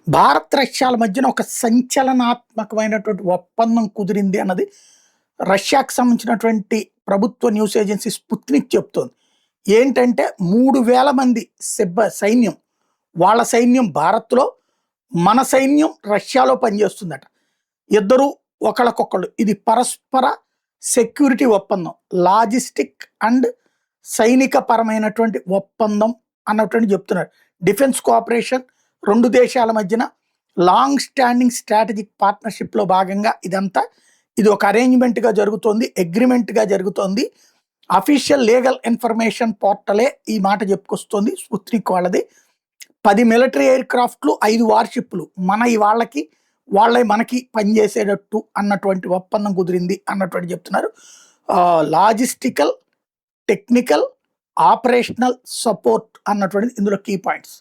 భారత్ రష్యాల మధ్యన ఒక సంచలనాత్మకమైనటువంటి ఒప్పందం కుదిరింది అన్నది రష్యాకు సంబంధించినటువంటి ప్రభుత్వ న్యూస్ ఏజెన్సీ స్పుత్నిక్ చెప్తోంది. ఏంటంటే 3000 మంది సైన్యం, వాళ్ళ సైన్యం భారత్‌లో, మన సైన్యం రష్యాలో పనిచేస్తుందట. ఇద్దరు ఒకళ్ళకొకళ్ళు ఇది పరస్పర సెక్యూరిటీ ఒప్పందం, లాజిస్టిక్ అండ్ సైనిక పరమైనటువంటి ఒప్పందం అన్నటువంటి చెప్తున్నారు. డిఫెన్స్ కోఆపరేషన్ 2 దేశాల మధ్యన లాంగ్ స్టాండింగ్ స్ట్రాటజిక్ పార్ట్నర్‌షిప్‌లో భాగంగా ఇదంతా ఇది ఒక అరేంజ్‌మెంట్‌గా జరుగుతోంది, అగ్రీమెంట్‌గా జరుగుతోంది. అఫీషియల్ లీగల్ ఇన్ఫర్మేషన్ పోర్టలే ఈ మాట చెప్పుకొస్తోంది స్పుత్నిక్ వాళ్ళది. 10 మిలిటరీ ఎయిర్ క్రాఫ్ట్‌లు, 5 వార్‌షిప్‌లు మనయి వాళ్ళకి, వాళ్ళయి మనకి పనిచేసేటట్టు అన్నటువంటి ఒప్పందం కుదిరింది అన్నటువంటి చెప్తున్నారు. లాజిస్టికల్, టెక్నికల్, ఆపరేషనల్ సపోర్ట్ అన్నటువంటిది ఇందులో కీ పాయింట్స్.